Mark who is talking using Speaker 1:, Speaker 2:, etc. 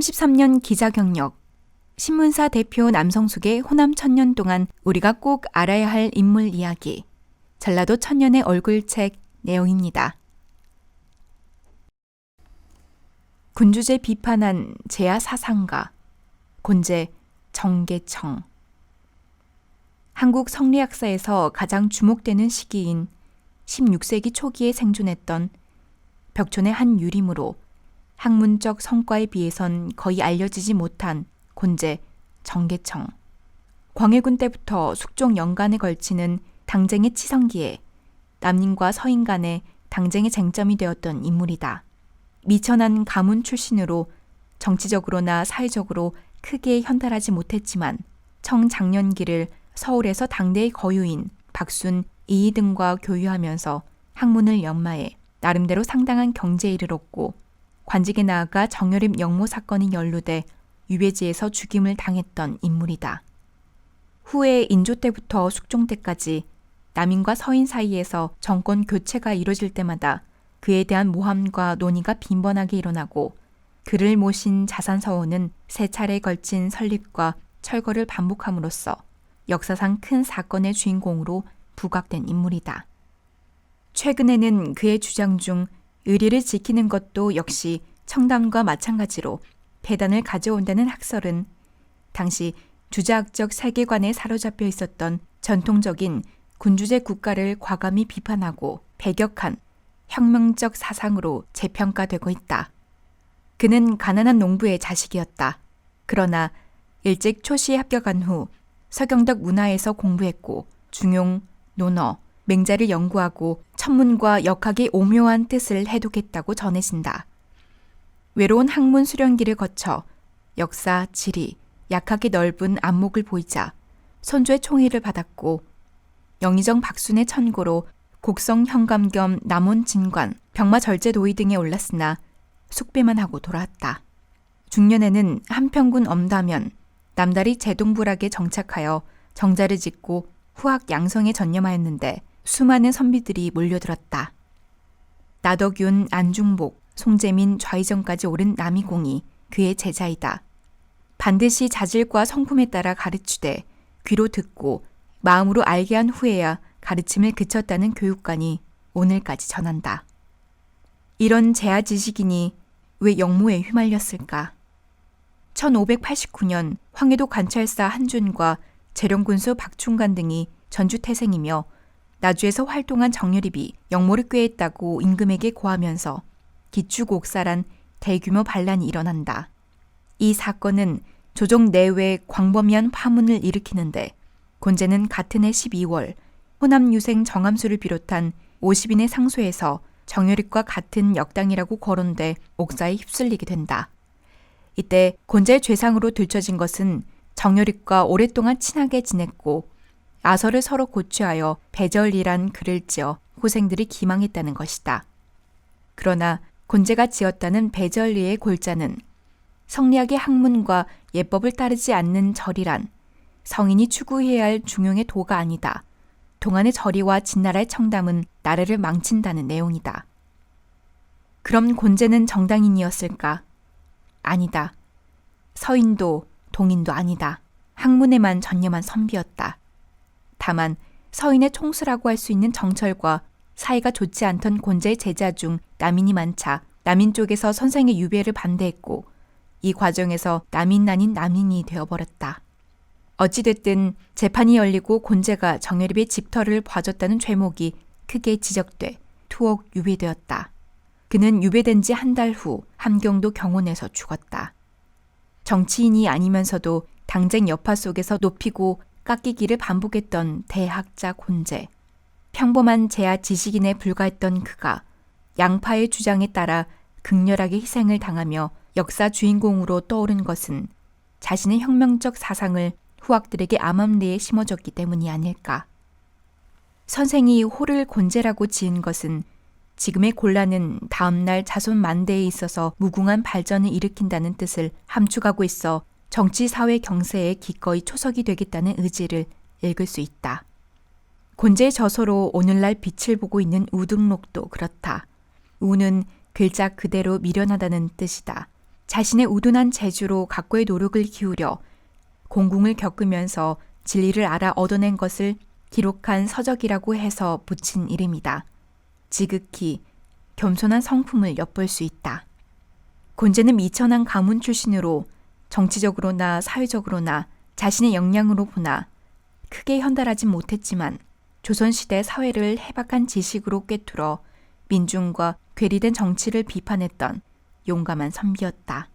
Speaker 1: 33년 기자 경력, 신문사 대표 남성숙의 호남 천년 동안 우리가 꼭 알아야 할 인물 이야기, 전라도 천년의 얼굴책 내용입니다. 군주제 비판한 제야 사상가, 곤제 정계청. 한국 성리학사에서 가장 주목되는 시기인 16세기 초기에 생존했던 벽촌의 한 유림으로 학문적 성과에 비해선 거의 알려지지 못한 곤제 정계청. 광해군 때부터 숙종 연간에 걸치는 당쟁의 치성기에 남인과 서인 간의 당쟁의 쟁점이 되었던 인물이다. 미천한 가문 출신으로 정치적으로나 사회적으로 크게 현달하지 못했지만 청장년기를 서울에서 당대의 거유인 박순, 이이 등과 교유하면서 학문을 연마해 나름대로 상당한 경제일을 얻고 관직에 나아가 정여립 영모 사건이 연루돼 유배지에서 죽임을 당했던 인물이다. 후에 인조 때부터 숙종 때까지 남인과 서인 사이에서 정권 교체가 이루어질 때마다 그에 대한 모함과 논의가 빈번하게 일어나고 그를 모신 자산서원은 세 차례에 걸친 설립과 철거를 반복함으로써 역사상 큰 사건의 주인공으로 부각된 인물이다. 최근에는 그의 주장 중 의리를 지키는 것도 역시 청담과 마찬가지로 폐단을 가져온다는 학설은 당시 주자학적 세계관에 사로잡혀 있었던 전통적인 군주제 국가를 과감히 비판하고 배격한 혁명적 사상으로 재평가되고 있다. 그는 가난한 농부의 자식이었다. 그러나 일찍 초시에 합격한 후 서경덕 문화에서 공부했고 중용, 논어, 맹자를 연구하고 천문과 역학의 오묘한 뜻을 해독했다고 전해진다. 외로운 학문 수련기를 거쳐 역사, 지리, 약학의 넓은 안목을 보이자 선조의 총애를 받았고 영의정 박순의 천고로 곡성 현감 겸 남원 진관, 병마 절제 도의 등에 올랐으나 숙배만 하고 돌아왔다. 중년에는 한평군 엄다면 남다리 제동부락에 정착하여 정자를 짓고 후학 양성에 전념하였는데 수많은 선비들이 몰려들었다. 나덕윤, 안중복, 송재민, 좌의정까지 오른 남이공이 그의 제자이다. 반드시 자질과 성품에 따라 가르치되 귀로 듣고 마음으로 알게 한 후에야 가르침을 그쳤다는 교육관이 오늘까지 전한다. 이런 재야 지식인이 왜 영모에 휘말렸을까? 1589년 황해도 관찰사 한준과 재령군수 박충관 등이 전주태생이며 나주에서 활동한 정여립이 영모를 꾀했다고 임금에게 고하면서 기축옥사란 대규모 반란이 일어난다. 이 사건은 조정 내외 광범위한 파문을 일으키는데 곤제는 같은 해 12월 호남 유생 정함수를 비롯한 50인의 상소에서 정여립과 같은 역당이라고 거론돼 옥사에 휩쓸리게 된다. 이때 곤제의 죄상으로 들춰진 것은 정여립과 오랫동안 친하게 지냈고 아서를 서로 고취하여 배절리란 글을 지어 후생들이 기망했다는 것이다. 그러나 곤제가 지었다는 배절리의 골자는 성리학의 학문과 예법을 따르지 않는 절이란 성인이 추구해야 할 중용의 도가 아니다. 동안의 절이와 진나라의 청담은 나라를 망친다는 내용이다. 그럼 곤제는 정당인이었을까? 아니다. 서인도 동인도 아니다. 학문에만 전념한 선비였다. 다만 서인의 총수라고 할 수 있는 정철과 사이가 좋지 않던 곤제의 제자 중 남인이 많자 남인 쪽에서 선생의 유배를 반대했고 이 과정에서 남인 아닌 남인이 되어버렸다. 어찌됐든 재판이 열리고 곤제가 정여립의 집터를 봐줬다는 죄목이 크게 지적돼 투옥 유배되었다. 그는 유배된 지 한 달 후 함경도 경원에서 죽었다. 정치인이 아니면서도 당쟁 여파 속에서 높이고 깎이기를 반복했던 대학자 곤제. 평범한 재야 지식인에 불과했던 그가 양파의 주장에 따라 극렬하게 희생을 당하며 역사 주인공으로 떠오른 것은 자신의 혁명적 사상을 후학들에게 암암리에 심어줬기 때문이 아닐까. 선생이 호를 곤제라고 지은 것은 지금의 곤란은 다음날 자손 만대에 있어서 무궁한 발전을 일으킨다는 뜻을 함축하고 있어 정치 사회 경세에 기꺼이 초석이 되겠다는 의지를 읽을 수 있다. 곤제의 저서로 오늘날 빛을 보고 있는 우등록도 그렇다. 우는 글자 그대로 미련하다는 뜻이다. 자신의 우둔한 재주로 각고의 노력을 기울여 공궁을 겪으면서 진리를 알아 얻어낸 것을 기록한 서적이라고 해서 붙인 이름이다. 지극히 겸손한 성품을 엿볼 수 있다. 곤제는 미천한 가문 출신으로 정치적으로나 사회적으로나 자신의 역량으로 보나 크게 현달하진 못했지만 조선시대 사회를 해박한 지식으로 꿰뚫어 민중과 괴리된 정치를 비판했던 용감한 선비였다.